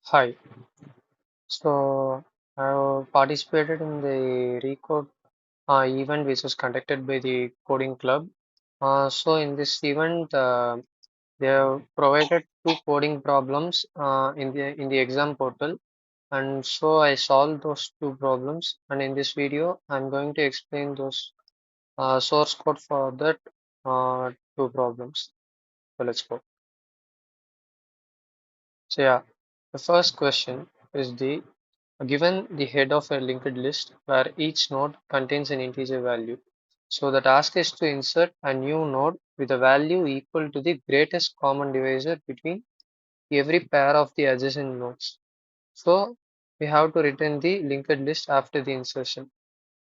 Hi. So I participated in the RECode event which was conducted by the coding club. So in this event, they have provided two coding problems in the exam portal, and so I solved those two problems. And in this video, I'm going to explain those source code for that two problems. So let's go. So yeah, the first question is the given the head of a linked list where each node contains an integer value. So the task is to insert a new node with a value equal to the greatest common divisor between every pair of the adjacent nodes. So we have to return the linked list after the insertion.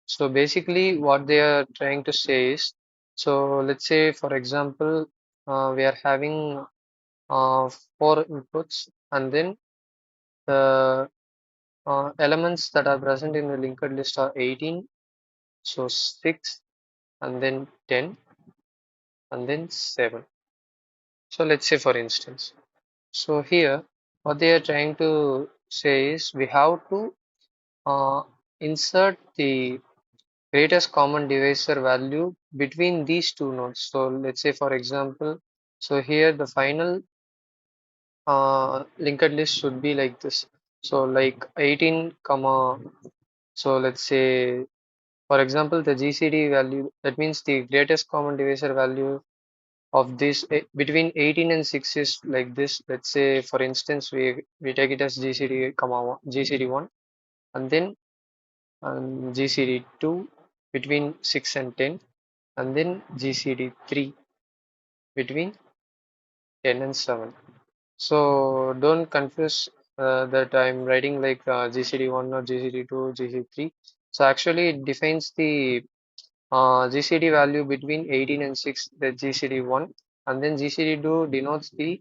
So basically what they are trying to say is, so let's say for example, we are having four inputs, and then the elements that are present in the linked list are 18, so 6, and then 10, and then 7. So let's say for instance, so here what they are trying to say is we have to uh, insert the greatest common divisor value between these two nodes. So let's say for example, so here the final linked list should be like this. So like 18 comma, so let's say for example, the GCD value, that means the greatest common divisor value of this between 18 and 6 is like this. Let's say, for instance, we take it as GCD, comma GCD1, and then GCD2 between 6 and 10, and then GCD3 between 10 and 7. So don't confuse that I'm writing like GCD1 or GCD2, GCD3. So actually, it defines the GCD value between 18 and 6, the GCD1, and then GCD2 denotes the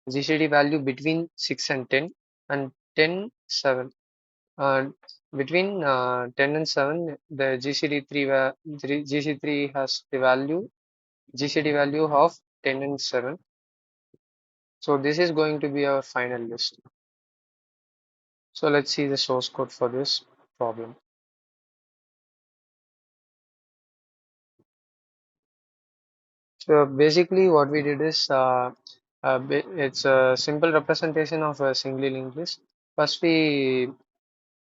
GCD value between 6 and 10, and 10, 7. Uh, between 10 and 7, the GCD3 has the value GCD value of 10 and 7. So this is going to be our final list. So let's see the source code for this problem. So basically what we did is it's a simple representation of a single linked list. First we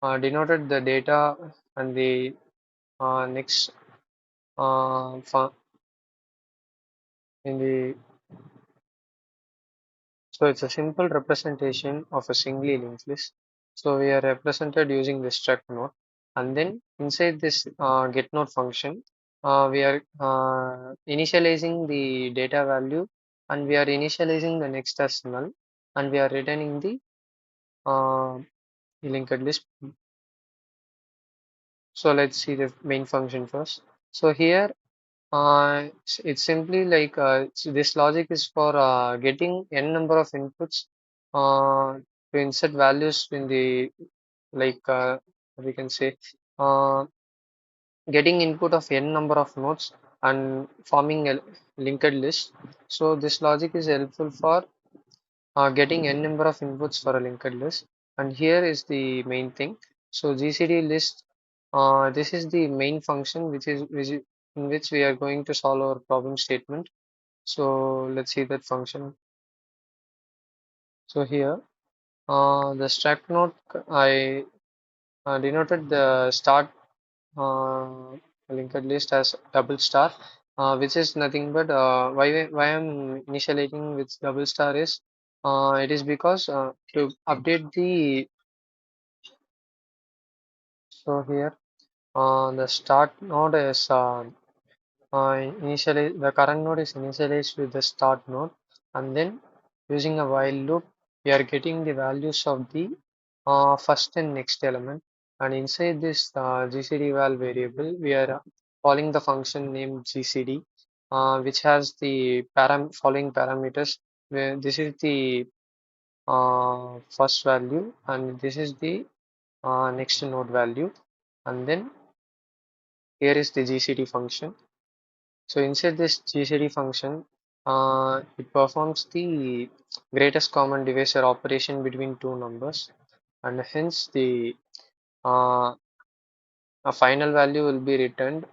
denoted the data, and the next in the so it's a simple representation of a single linked list. So we are represented using the struct node, and then inside this get node function, we are initializing the data value, and we are initializing the next as null, and we are returning the uh, linked list. So let's see the main function first. So here it's simply like this logic is for getting n number of inputs to insert values in the, like we can say, uh, getting input of n number of nodes and forming a linked list. So this logic is helpful for getting n number of inputs for a linked list. And here is the main thing. So GCD list, this is the main function which is in which we are going to solve our problem statement. So let's see that function. So here the struct node, I denoted the start linked list as double star, which is nothing but why I'm initializing with double star is it is because to update the, so here the start node is initially the current node is initialized with the start node, and then using a while loop we are getting the values of the first and next element, and inside this GCD val variable we are calling the function named GCD, which has the following parameters, where this is the first value, and this is the next node value, and then here is the GCD function. So inside this GCD function, It performs the greatest common divisor operation between two numbers, and hence the uh, a final value will be returned,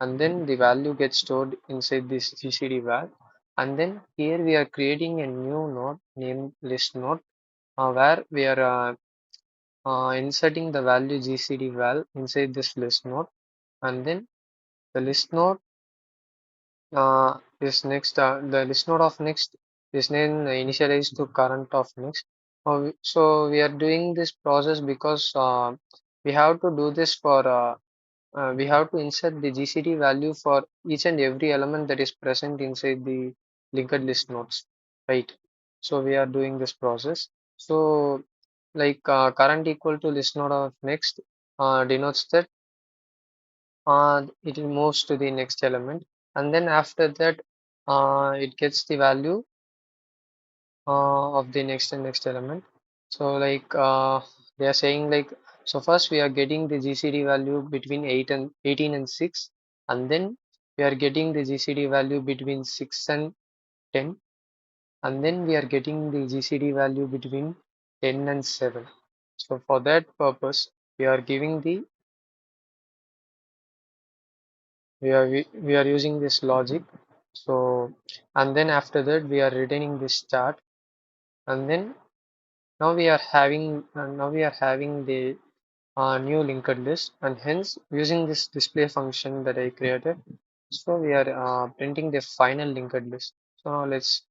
and then the value gets stored inside this GCD val. And then here we are creating a new node named list node, where we are inserting the value GCD val inside this list node, and then the list node is next. The list node of next is then initialized to current of next. So we are doing this process because we have to do this for we have to insert the GCD value for each and every element that is present inside the linked list nodes, right? So we are doing this process. So like current equal to list node of next denotes that it moves to the next element, and then after that it gets the value of the next and next element. So like they are saying like, so first we are getting the GCD value between 8 and 18 and 6, and then we are getting the GCD value between 6 and 10, and then we are getting the GCD value between 10 and 7. So for that purpose we are giving the we are using this logic. So and then after that we are returning this chart, and then now we are having the new linked list, and hence using this display function that I created, so we are printing the final linked list. So now let's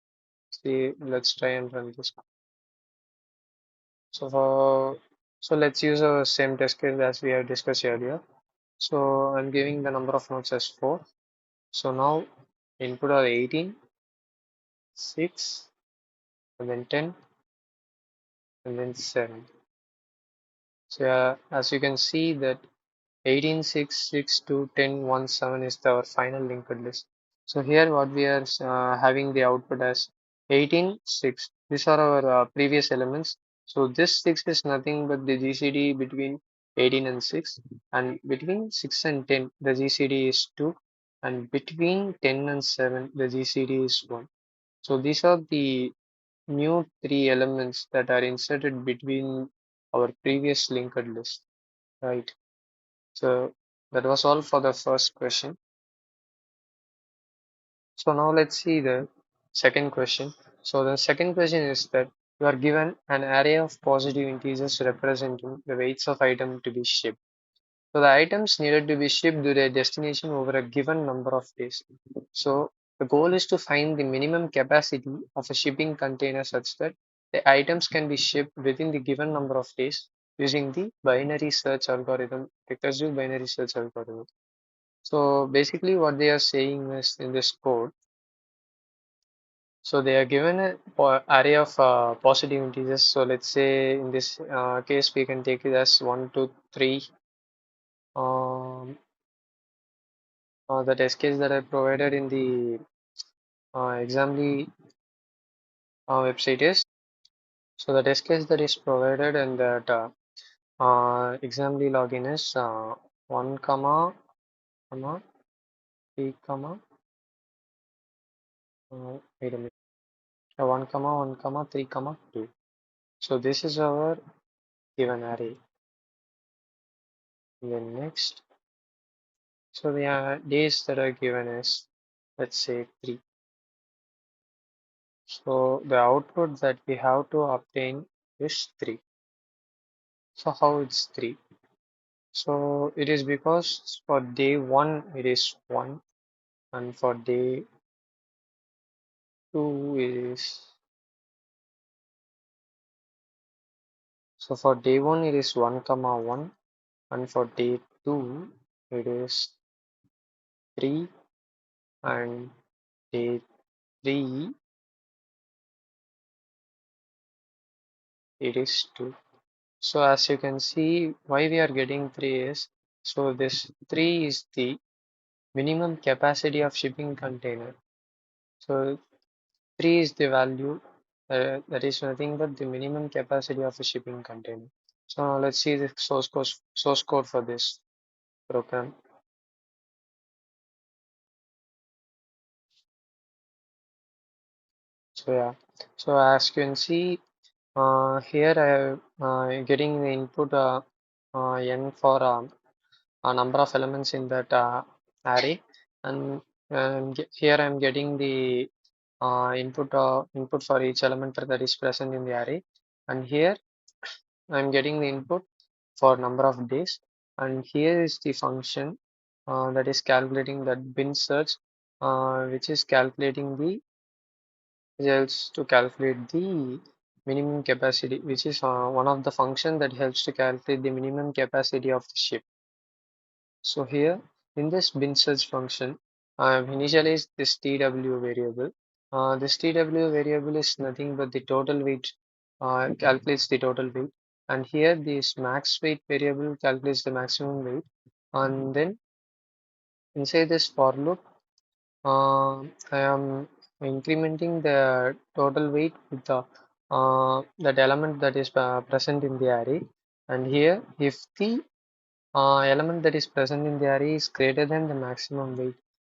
try and run this. So for let's use a same test case as we have discussed earlier. So I'm giving the number of nodes as 4. So now input are 18, 6, and then 10, and then 7. So as you can see that 18, 6, 6, 2, 10, 1, 7 is our final linked list. So here what we are having the output as 18, 6. These are our previous elements. So this 6 is nothing but the GCD between 18 and 6, and between 6 and 10 the GCD is 2, and between 10 and 7 the GCD is 1. So these are the new three elements that are inserted between our previous linked list, right? So that was all for the first question. So now let's see the second question. So the second question is that you are given an array of positive integers representing the weights of item to be shipped. So the items needed to be shipped to their destination over a given number of days. So the goal is to find the minimum capacity of a shipping container such that the items can be shipped within the given number of days using the binary search algorithm, recursive binary search algorithm. So basically what they are saying is in this code, so they are given an array of positive integers. So let's say in this case we can take it as 1, 2, 3. The test case that I provided in the examly website is, so the test case that is provided and that examly login is 1 comma 3 comma wait a minute 1 comma 3 comma 2. So this is our given array. And then next, so the days that are given is, let's say 3. So the output that we have to obtain is 3. So how it's 3? So it is because for day 1 it is 1, and for day 2 is, so for day 1 it is 1 comma 1, and for day 2 it is 3, and day 3 it is 2. So as you can see, why we are getting 3 is, so this 3 is the minimum capacity of shipping container. So 3 is the value that is nothing but the minimum capacity of a shipping container. So now let's see the source code for this program. So yeah, so as you can see, here I have getting the input n for a number of elements in that array, and here I'm getting the input for each element that is present in the array, and here I'm getting the input for number of days, and here is the function that is calculating that bin search, which is calculating the results to calculate the minimum capacity, which is one of the function that helps to calculate the minimum capacity of the ship. So here in this bin search function, I have initialized this TW variable. This TW variable is nothing but the total weight, calculates the total weight, and here this max weight variable calculates the maximum weight, and then inside this for loop, I am incrementing the total weight with the that element that is present in the array, and here if the element that is present in the array is greater than the maximum weight,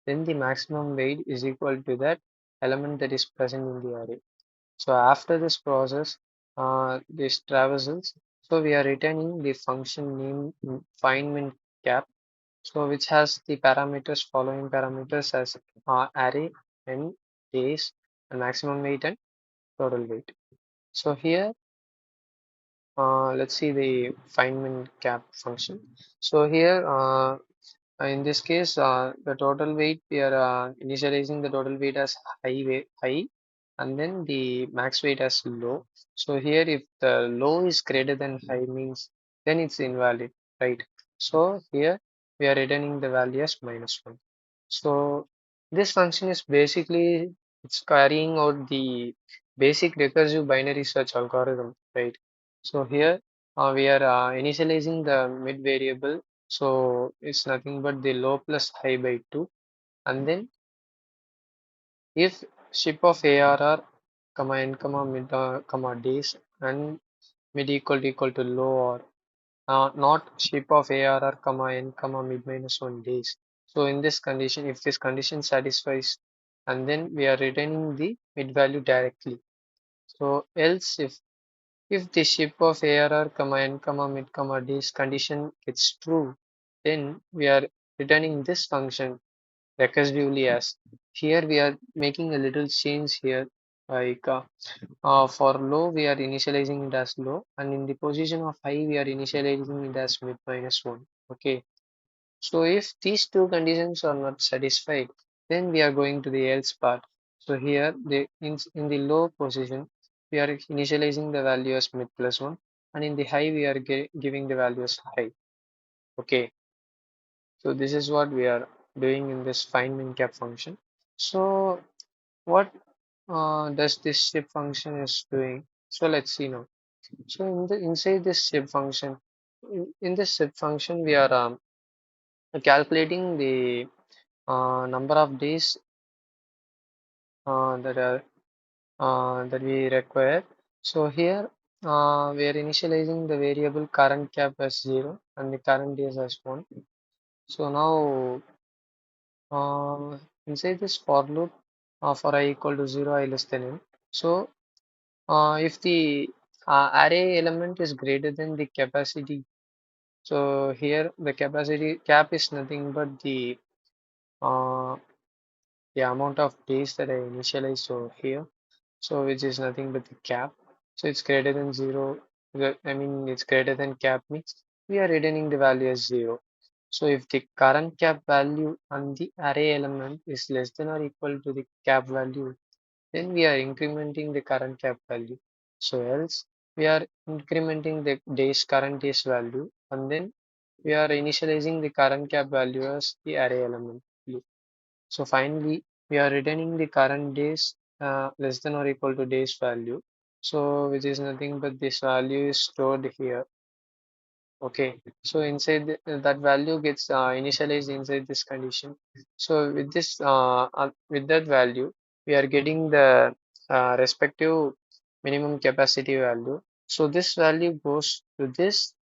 then the maximum weight is equal to that element that is present in the array. So after this process, this traversals, so we are returning the function name find min cap, so which has the parameters following parameters as array and days and maximum weight and total weight. So here let's see the find min cap function. So here in this case, the total weight, we are initializing the total weight as high, and then the max weight as low. So here, if the low is greater than high, means then it's invalid, right? So here we are returning the value as -1. So this function is basically it's carrying out the basic recursive binary search algorithm, right? So here we are initializing the mid variable, so it's nothing but the low plus high by 2, and then if ship of ARR comma n comma mid comma days and mid equal to low, or not ship of ARR comma n comma mid -1 days. So in this condition, if this condition satisfies, and then we are returning the mid value directly. So else if the ship of ARR comma n comma mid comma days condition gets true, then we are returning this function recursively as. Here we are making a little change here, like for low we are initializing it as low, and in the position of high we are initializing it as mid -1. Okay, so if these two conditions are not satisfied, then we are going to the else part. So here in the low position we are initializing the value as mid +1, and in the high we are giving the value as high. Okay, so this is what we are doing in this find min cap function. So what does this ship function is doing? So let's see now. So inside this ship function, in this ship function, we are calculating the number of days that we require. So here we are initializing the variable current cap as 0 and the current days as 1. So now inside this for loop, for I equal to 0, I less than n. So if the array element is greater than the capacity, so here the capacity cap is nothing but uh, the amount of days that I initialize. So here, so which is nothing but the cap. So it's greater than 0. I mean, it's greater than cap means we are returning the value as 0. So if the current cap value on the array element is less than or equal to the cap value, then we are incrementing the current cap value. So else we are incrementing the current days value, and then we are initializing the current cap value as the array element. So finally we are returning the current days less than or equal to days value. So which is nothing but this value is stored here. Okay, so inside that value gets initialized inside this condition. So with this, with that value, we are getting the respective minimum capacity value. So this value goes to this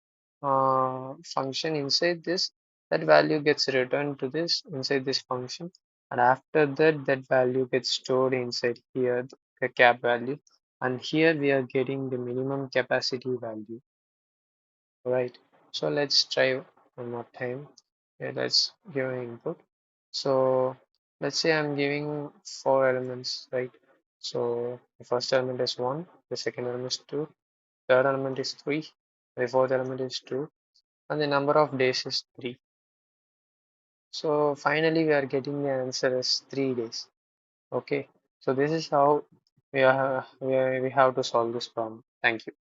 function inside this. That value gets returned to this inside this function, and after that, that value gets stored inside here. cap value, and here we are getting the minimum capacity value, right? So let's try one more time. Okay, let's give an input. So let's say I'm giving four elements, right? So the first element is 1, the second element is 2, third element is 3, the fourth element is 2, and the number of days is 3. So finally we are getting the answer as 3 days. Okay, so this is how we have to solve this problem. Thank you.